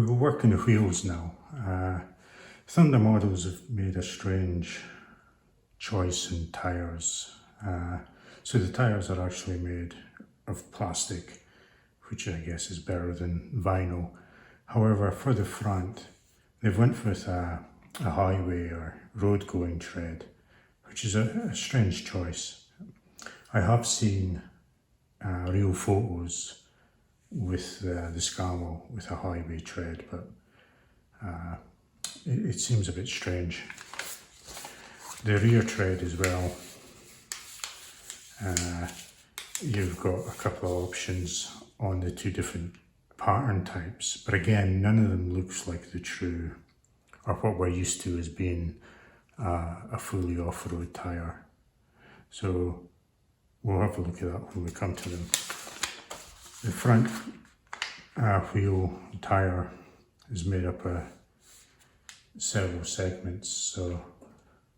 We'll work on the wheels now. Thunder models have made a strange choice in tyres. So the tyres are actually made of plastic, which I guess is better than vinyl. However, for the front, they've went with a highway or road going tread, which is a strange choice. I have seen real photos with the Scammell with a highway tread, but it seems a bit strange. The rear tread as well, you've got a couple of options on the two different pattern types, but again, none of them looks like the true, or what we're used to as being a fully off-road tyre. So we'll have a look at that when we come to them. The front wheel tyre is made up of several segments, so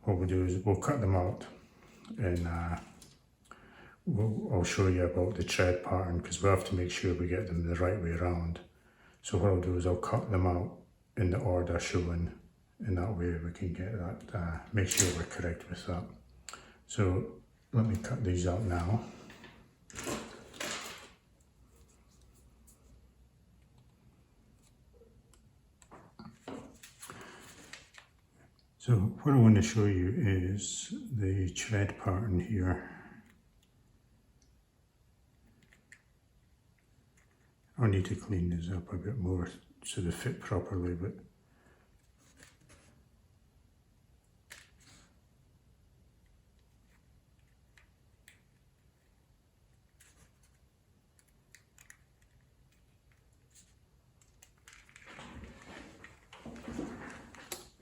what we'll do is we'll cut them out and I'll show you about the tread pattern, because we have to make sure we get them the right way around. So what I'll do is I'll cut them out in the order shown, and that way we can get that, make sure we're correct with that. So let me cut these out now. So what I want to show you is the tread pattern here. I need to clean this up a bit more so they fit properly, but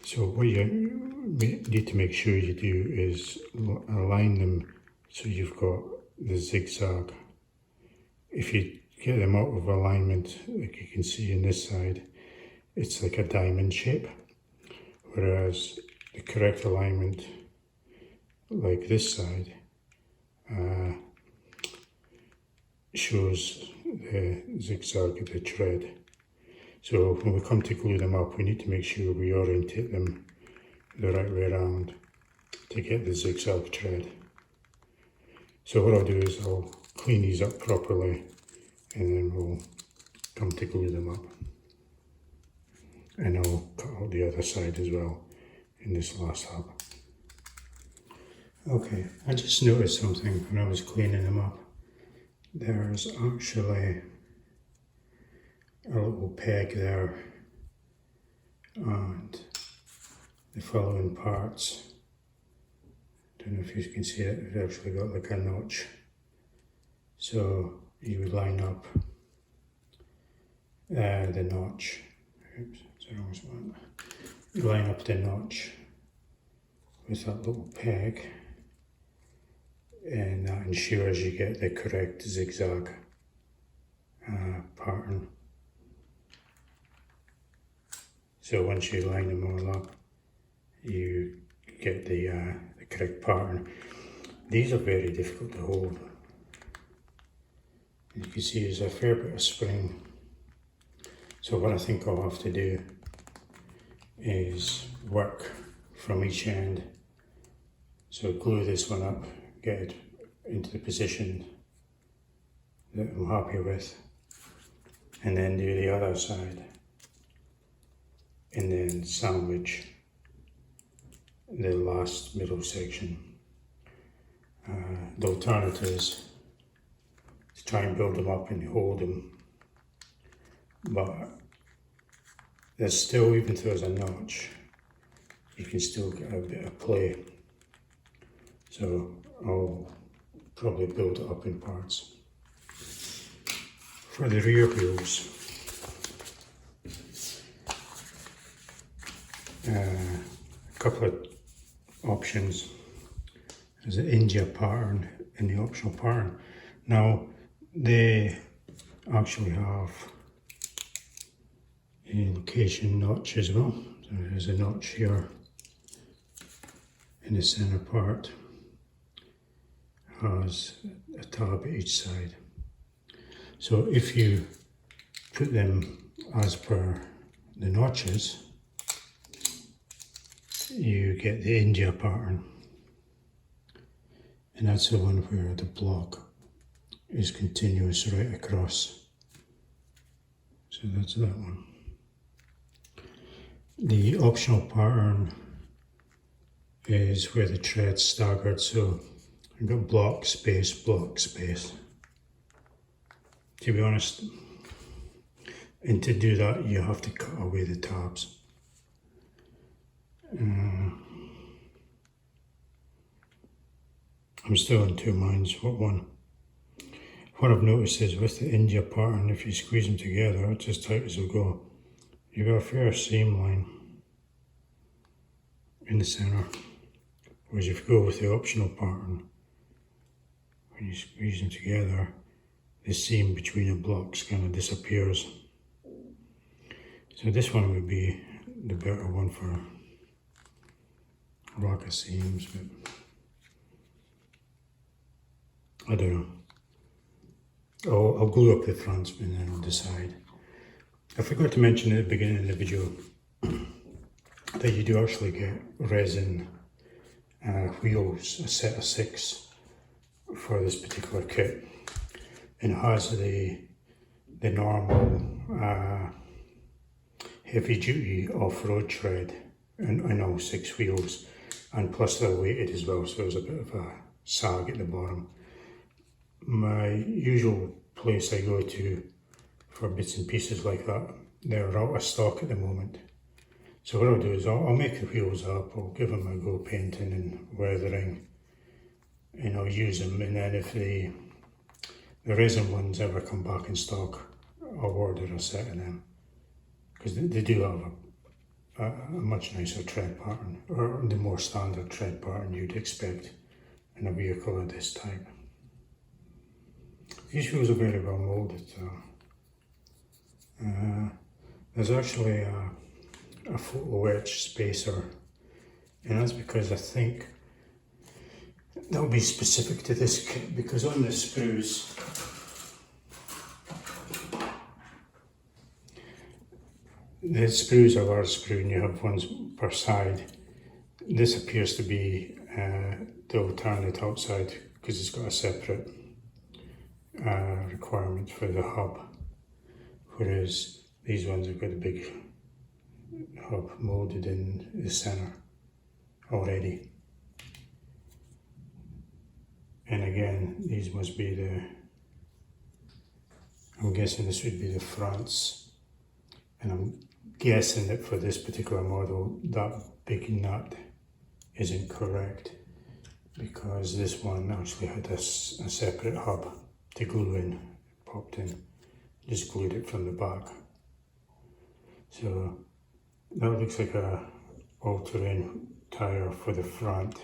so what you need to make sure you do is align them so you've got the zigzag. If you get them out of alignment, like you can see in this side, it's like a diamond shape, whereas the correct alignment, like this side, shows the zigzag of the tread. So when we come to glue them up, we need to make sure we orientate them the right way around to get the zigzag tread. So what I'll do is I'll clean these up properly, and then we'll come to glue them up. And I'll cut out the other side as well in this last hub. Okay, I just noticed something when I was cleaning them up. There's actually a little peg there, and the following parts, don't know if you can see it, it's actually got like a notch. So you would line up the notch, oops, it's the wrong one. You line up the notch with that little peg, and that ensures you get the correct zigzag pattern. So once you line them all up, you get the correct pattern. These are very difficult to hold. You can see there's a fair bit of spring. So what I think I'll have to do is work from each end. So glue this one up, get it into the position that I'm happy with, and then do the other side, and then sandwich the last middle section. The alternatives to try and build them up and hold them, but there's still, even if there's a notch, you can still get a bit of play. So I'll probably build it up in parts. For the rear wheels, a couple of options. There's an India pattern and the optional pattern. Now they actually have a location notch as well. So there's a notch here in the center part, has a tab at each side. So if you put them as per the notches, you get the India pattern, and that's the one where the block is continuous right across. So that's that one. The optional pattern is where the thread's staggered, so I've got block, space, block, space. To be honest, and to do that you have to cut away the tabs. I'm still in two minds what one. What I've noticed is with the India pattern, if you squeeze them together, it's as tight as they'll go. You've got a fair seam line in the centre. Whereas if you go with the optional pattern, when you squeeze them together, the seam between the blocks kind of disappears. So this one would be the better one for rack of seams, but I don't know. I'll glue up the fronts and then I'll decide. I forgot to mention at the beginning of the video that you do actually get resin wheels, a set of 6 for this particular kit, and it has the normal heavy duty off-road tread and all 6 wheels, and plus they're weighted as well, so there's a bit of a sag at the bottom. My usual place I go to for bits and pieces like that, they're out of stock at the moment. So what I'll do is I'll make the wheels up, I'll give them a go painting and weathering, and I'll use them, and then if the resin ones ever come back in stock, I'll order a set of them, because they do have a much nicer tread pattern, or the more standard tread pattern you'd expect in a vehicle of this type. These wheels are very well moulded. There's actually a photo etch spacer, and that's because I think that'll be specific to this kit, because on the sprues are large sprue and you have ones per side. This appears to be the alternate outside because it's got a separate requirement for the hub, whereas these ones have got a big hub moulded in the centre already. And again, these must be I'm guessing this would be the fronts, and I'm guessing that for this particular model that big nut isn't correct, because this one actually had a separate hub to glue in, popped in, just glued it from the back. So that looks like a all-terrain tyre for the front,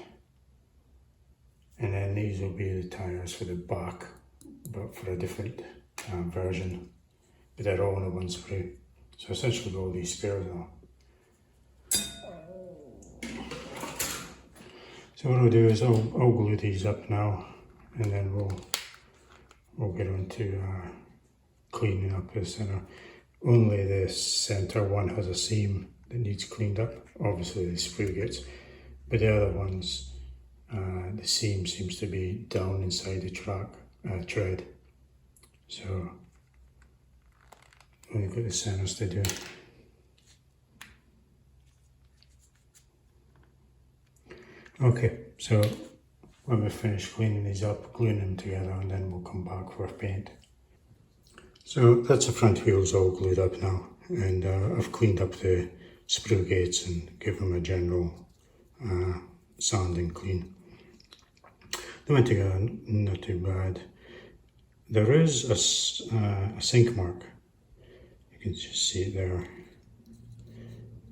and then these will be the tyres for the back, but for a different version, but they're all in a one sprue. So essentially all these spares are. So what I'll do is I'll glue these up now, and then we'll get on to cleaning up the centre. Only the centre one has a seam that needs cleaned up. Obviously the sprue gets, but the other ones, the seam seems to be down inside the tread. So we've got the centres to do. Okay, so when we finish cleaning these up, gluing them together, and then we'll come back for paint. So that's the front wheels all glued up now, and I've cleaned up the sprue gates and given them a general sand and clean. They went together not too bad. There is a sink mark. You can just see it there,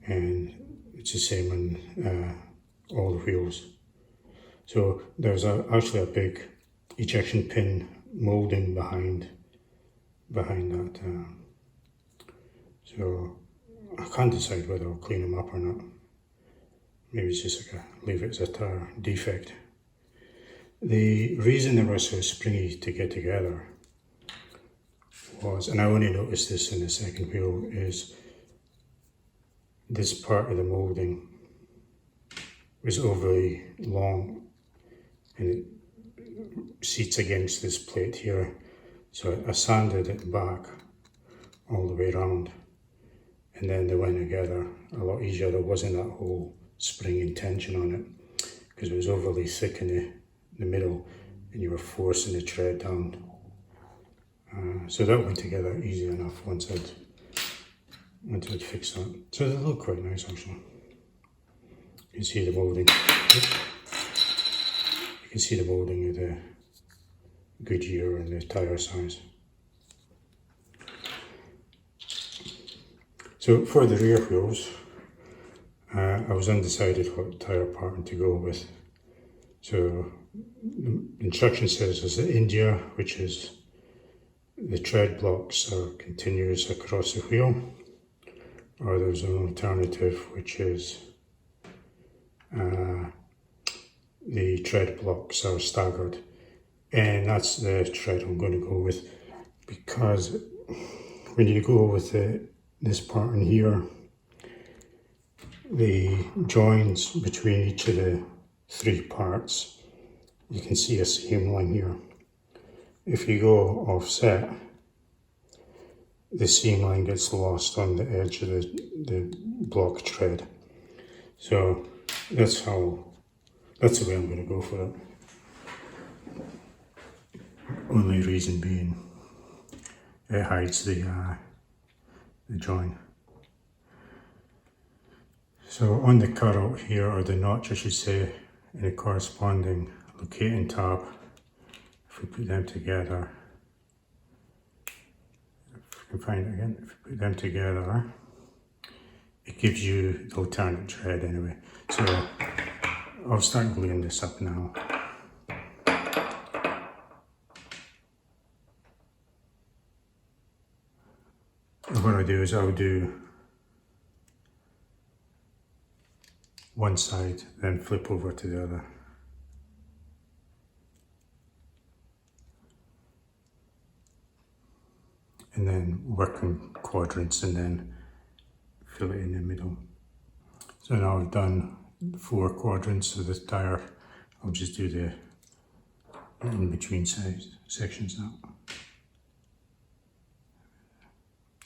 and it's the same on all the wheels. So there's actually a big ejection pin moulding behind that. So I can't decide whether I'll clean them up or not. Maybe it's just like leave it as a tire defect. The reason they were so springy to get together was, and I only noticed this in the second wheel, is this part of the moulding was overly long and it seats against this plate here. So I sanded it back all the way around, and then they went together a lot easier. There wasn't that whole springing tension on it because it was overly thick in the middle and you were forcing the tread down. So that went together easy enough once I'd fixed that. So they look quite nice actually. You can see the moulding. You can see the moulding of the Goodyear and the tyre size. So for the rear wheels, I was undecided what tyre pattern to go with. So the instruction says there's the India, which is the tread blocks are continuous across the wheel, or there's an alternative which is the tread blocks are staggered, and that's the tread I'm going to go with, because when you go with this pattern here, the joins between each of the three parts, you can see a seam line here. If you go offset, the seam line gets lost on the edge of the block tread. So that's the way I'm going to go for it. Only reason being, it hides the join. So on the cutout here, or the notch I should say, in the corresponding locating tab, if we put them together, if we can find it again, if we put them together, it gives you the alternate tread anyway. So I'll start gluing this up now. And what I'll do is I'll do one side, then flip over to the other. And then work in quadrants and then fill it in the middle. So now I've done 4 quadrants of the tyre. I'll just do the in-between sections now.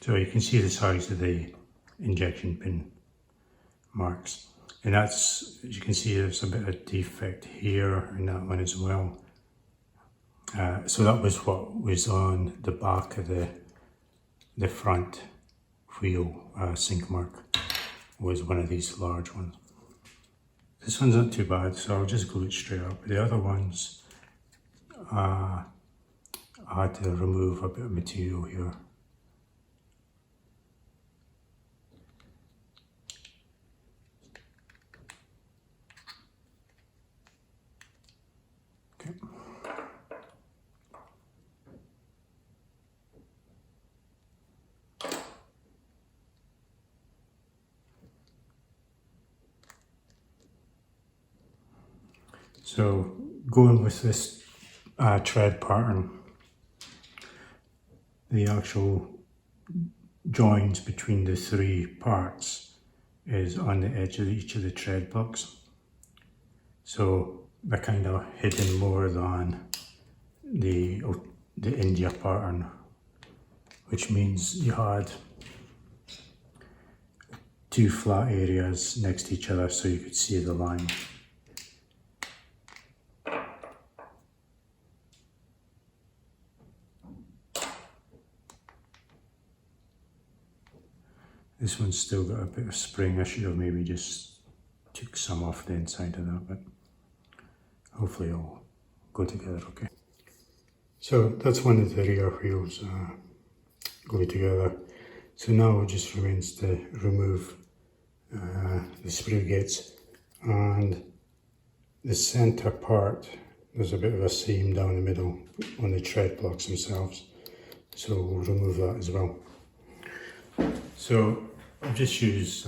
So you can see the size of the injection pin marks. And that's, as you can see, there's a bit of defect here and that one as well. So that was what was on the back of the front wheel sink mark, was one of these large ones. This one's not too bad, so I'll just glue it straight up. The other ones, I had to remove a bit of material here. Okay. So going with this tread pattern, the actual joins between the 3 parts is on the edge of each of the tread blocks. So they're kind of hidden more than the India pattern, which means you had 2 flat areas next to each other so you could see the line. This one's still got a bit of spring. I should have maybe just took some off the inside of that, but hopefully it'll go together okay. So that's one of the rear wheels glued together. So now it just remains to remove the screw gates, and the centre part, there's a bit of a seam down the middle on the tread blocks themselves. So we'll remove that as well. So I've just used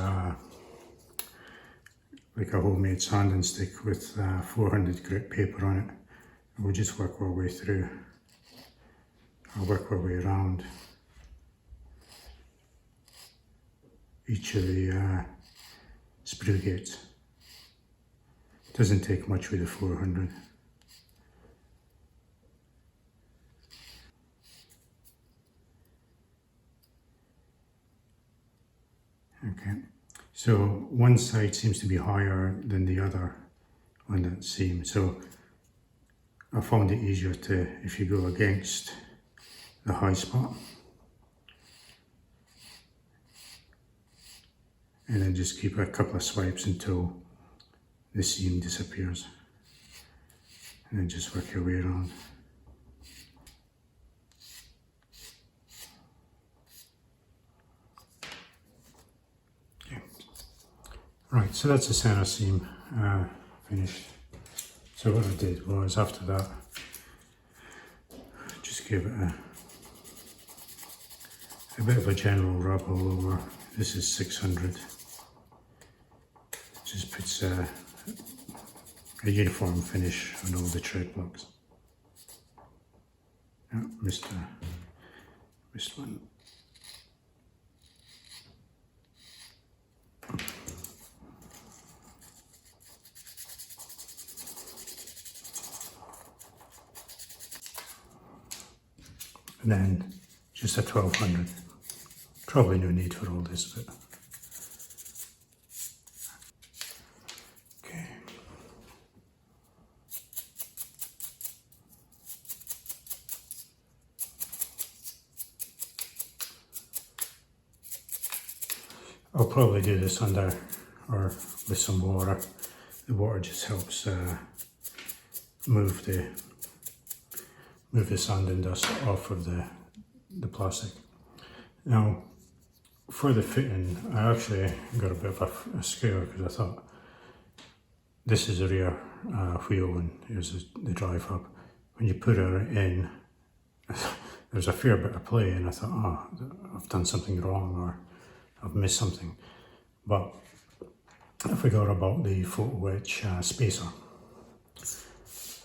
like a homemade sanding stick with 400 grit paper on it. And we'll just work our way through. I'll work our way around. each of the sprue gates. Doesn't take much with the 400. Okay, so one side seems to be higher than the other on that seam, so I found it easier to, if you go against the high spot, and then just keep a couple of swipes until the seam disappears, and then just work your way around. Okay. Right, so that's the center seam finished. So what I did was, after that, just give it a bit of a general rub all over. This is 600. Just puts a uniform finish on all the tread blocks. Oh, missed one. And then just a 1200. Probably no need for all this, but okay. I'll probably do this under or with some water. The water just helps move the sand and dust off of the plastic. Now, for the fitting, I actually got a bit of a scare because I thought this is a rear wheel and here's the drive hub. When you put her in, there's a fair bit of play, and I thought, oh, I've done something wrong or I've missed something. But I forgot about the photo wedge spacer.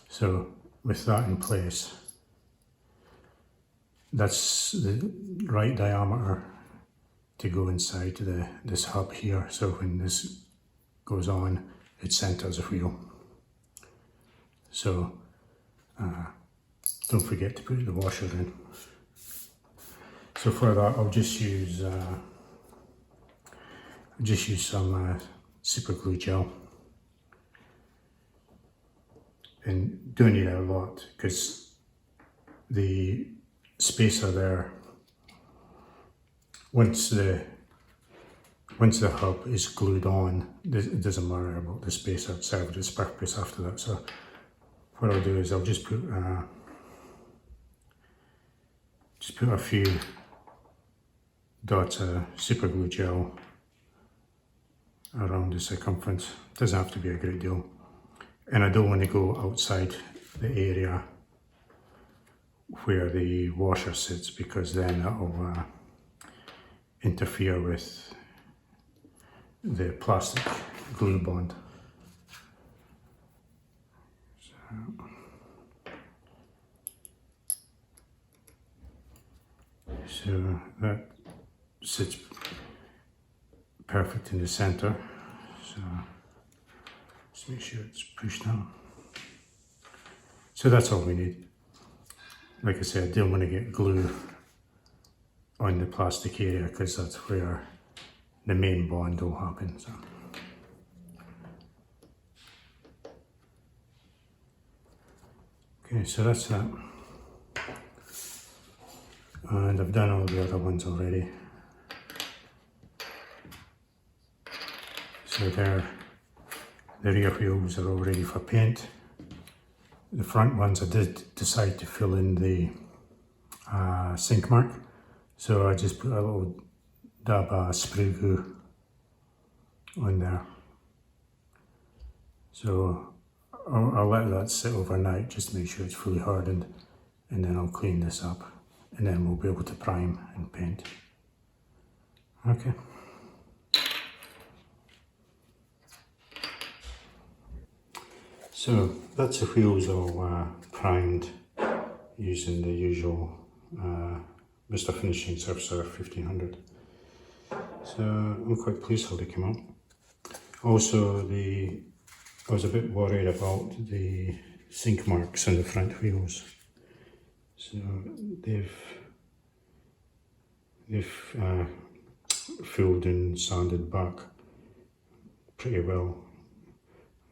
So with that in place, that's the right diameter to go inside this hub here. So when this goes on, it centers a wheel. So don't forget to put the washer in. So for that, I'll just use some super glue gel, and don't need a lot because the spacer there, once the hub is glued on, it doesn't matter about the spacer, it served its purpose after that. So what I'll do is I'll just put a few dots of super glue gel around the circumference. It doesn't have to be a great deal, and I don't want to go outside the area where the washer sits, because then that'll interfere with the plastic glue bond. So that sits perfect in the center. So just make sure it's pushed down. So that's all we need. Like I said, I don't want to get glue on the plastic area because that's where the main bond will happen. So. Okay, so that's that. And I've done all the other ones already. So there, the rear wheels are all ready for paint. The front ones I did decide to fill in the sink mark. So I just put a little dab of sprue glue on there. So I'll let that sit overnight just to make sure it's fully hardened, and then I'll clean this up, and then we'll be able to prime and paint. Okay. So that's the wheels all primed using the usual Mr. Finishing Surfacer 1500. So I'm quite pleased how they came out. Also, I was a bit worried about the sink marks on the front wheels. So they've filled and sanded back pretty well.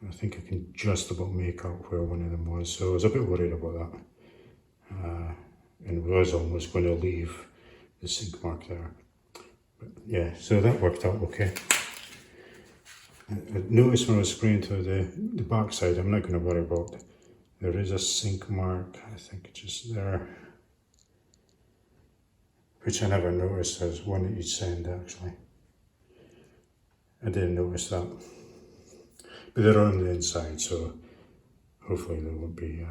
I think I can just about make out where one of them was, so I was a bit worried about that. And was almost going to leave the sink mark there. But yeah, so that worked out okay. I noticed when I was spraying to the back side, I'm not going to worry about. There is a sink mark, I think just there, which I never noticed. There's one at each end actually. I didn't notice that. But they're on the inside, so hopefully they won't be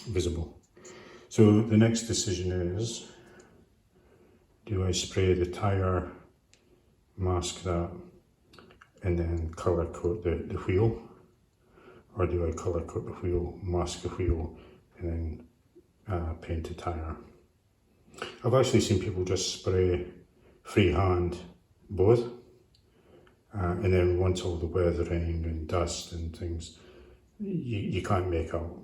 visible. So the next decision is, do I spray the tyre, mask that, and then colour coat the wheel? Or do I colour coat the wheel, mask the wheel, and then paint the tyre? I've actually seen people just spray freehand both, and then once all the weathering and dust and things, you can't make out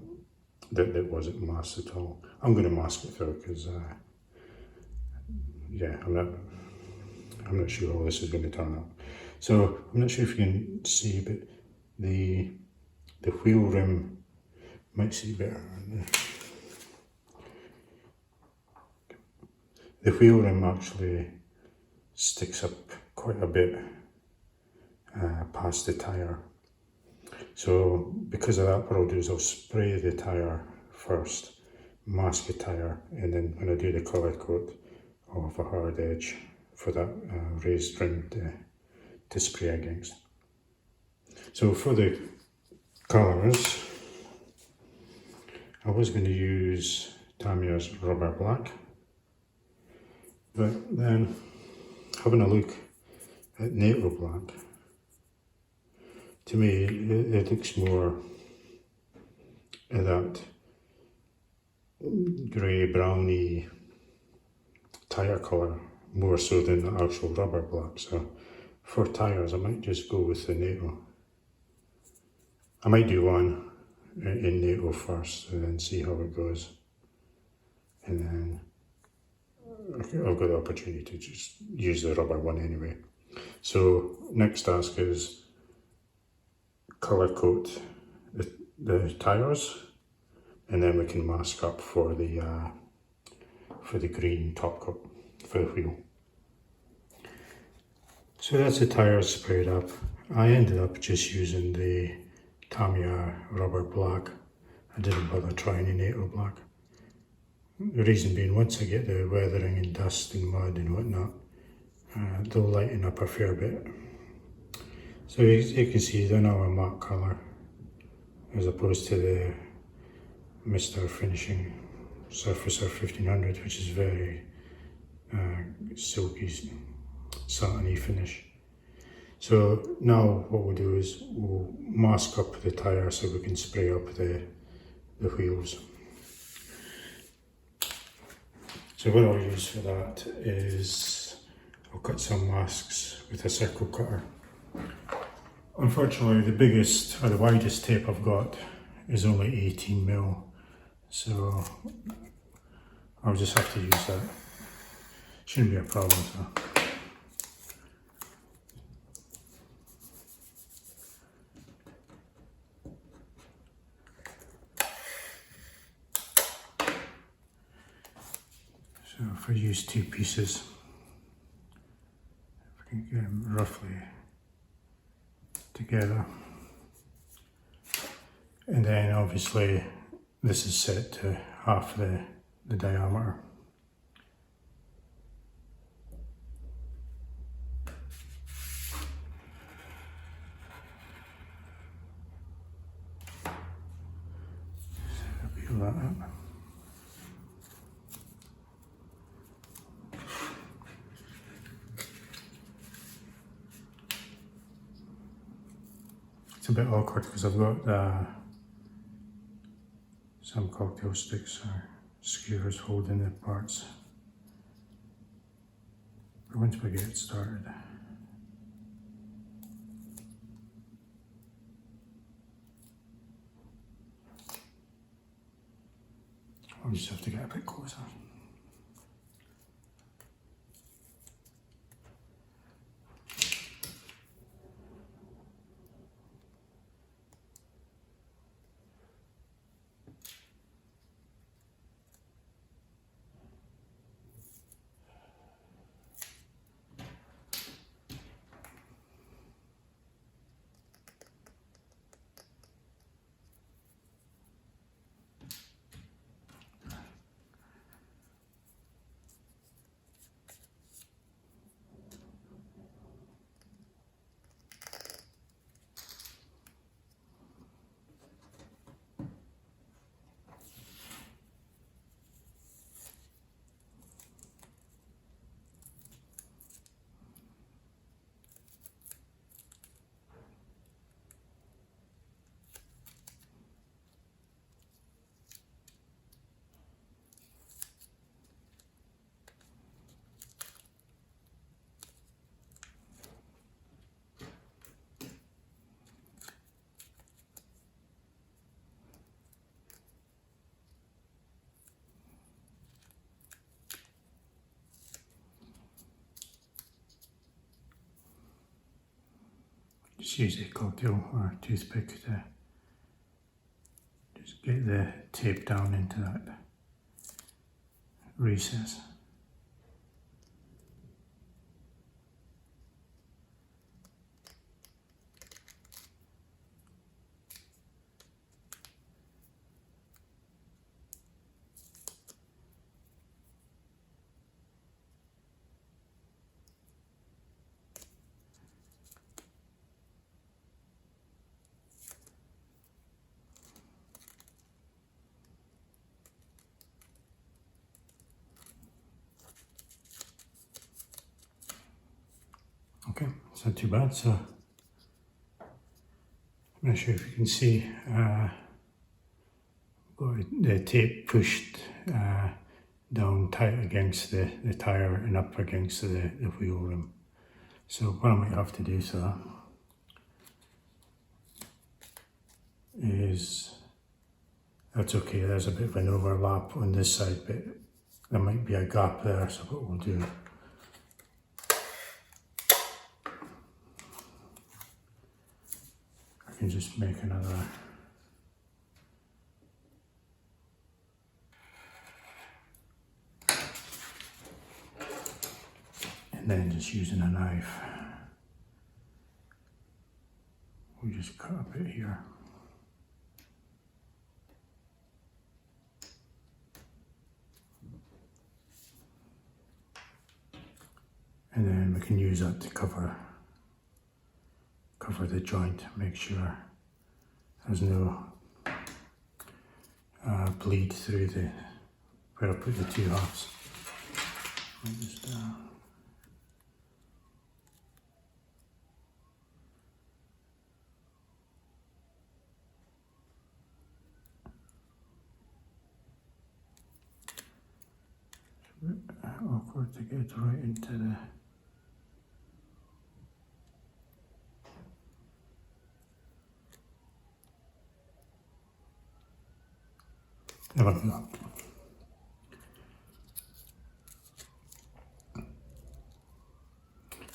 that it wasn't masked at all. I'm going to mask it though, because yeah, I'm not sure how this is going to turn out. So I'm not sure if you can see, but the wheel rim might see better. The wheel rim actually sticks up quite a bit past the tyre. So because of that, what I'll do is I'll spray the tyre first, mask the tyre, and then when I do the colour coat, I'll have a hard edge for that raised rim to spray against. So for the colours, I was going to use Tamiya's Rubber Black, but then having a look at NATO Black, to me it looks more of that grey browny tyre colour, more so than the actual rubber black. So for tyres I might just go with the NATO. I might do one in NATO first and then see how it goes, and then I've got the opportunity to just use the rubber one anyway. So next task is colour coat the tyres, and then we can mask up for the green top coat for the wheel. So that's the tyres sprayed up. I ended up just using the Tamiya Rubber Black. I didn't bother trying any NATO Black. The reason being, once I get the weathering and dust and mud and whatnot, they'll lighten up a fair bit. So you can see they're now a matte colour, as opposed to the Mr. Finishing Surfacer 1500, which is very silky, satiny finish. So now what we'll do is we'll mask up the tyre so we can spray up the wheels. So what I'll use for that is I'll cut some masks with a circle cutter. Unfortunately, the biggest or the widest tape I've got is only 18mm, so I'll just have to use that. Shouldn't be a problem though. So if I use two pieces, if I can get them roughly together, and then obviously this is set to half the diameter. So peel that up. It's a bit awkward because I've got some cocktail sticks or skewers holding the parts. But once we get started, I'll just have to get a bit closer. Just use a cocktail or a toothpick to just get the tape down into that recess. Okay, it's not too bad. So I'm not sure if you can see, got the tape pushed down tight against the tyre and up against the wheel rim. So what I might have to do to that is, that's okay, there's a bit of an overlap on this side, but there might be a gap there, so what we'll do, I can just make another and then just using a knife, we'll just cut a bit here. And then we can use that to cover the joint, make sure there's no bleed through the where I put the two halves. Just, it's a bit awkward to get right into the never do that.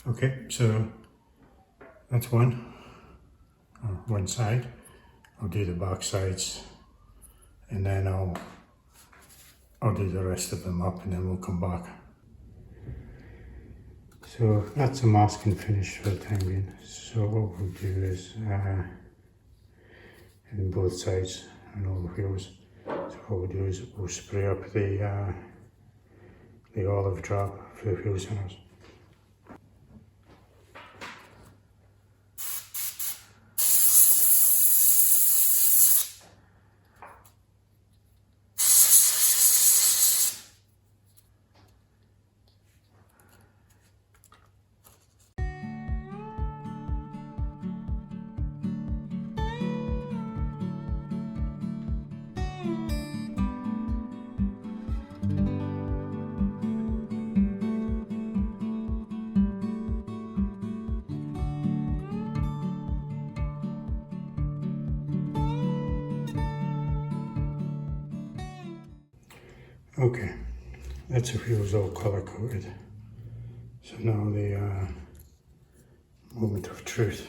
Okay, so that's one side. I'll do the back sides and then I'll do the rest of them up and then we'll come back. So that's a masking finish for the time being. So what we'll do is in both sides and all the wheels. So what we'll do is we'll spray up the olive drab for the wheel centers. Okay, that's the wheels all colour coded. So now the moment of truth.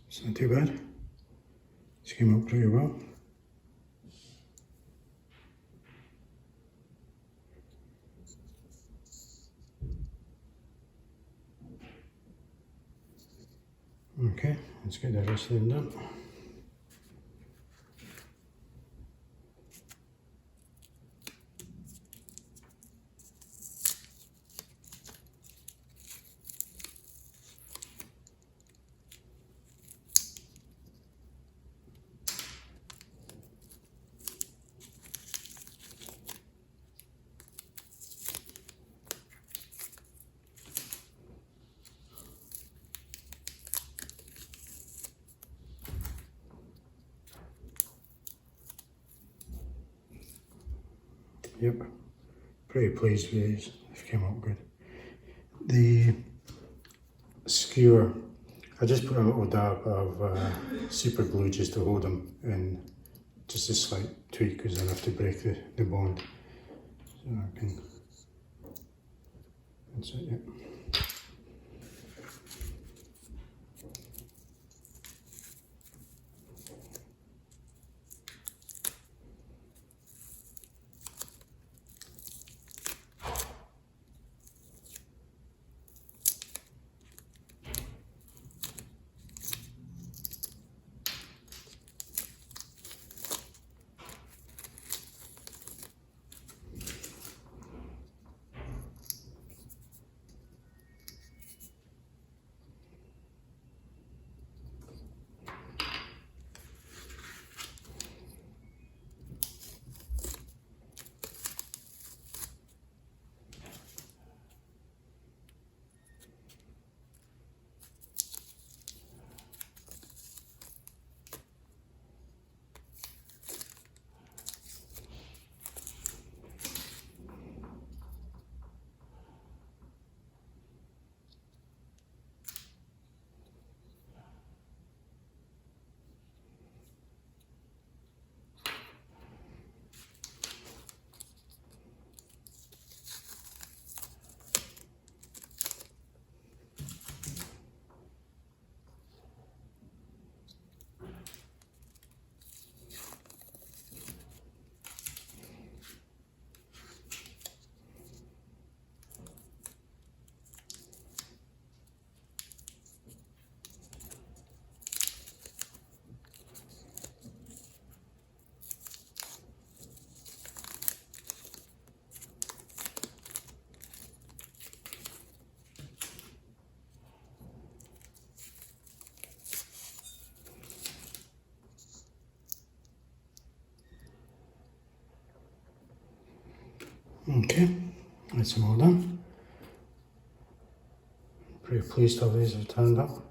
It's not too bad. It's came out pretty well. Okay, let's get the rest of them done. Yep, pretty pleased with these. They've come out good. The skewer, I just put a little dab of super glue just to hold them, and just a slight tweak is enough to break the bond. So I can, that's it, yep. Okay, that's them all done. Pretty pleased how these have turned out.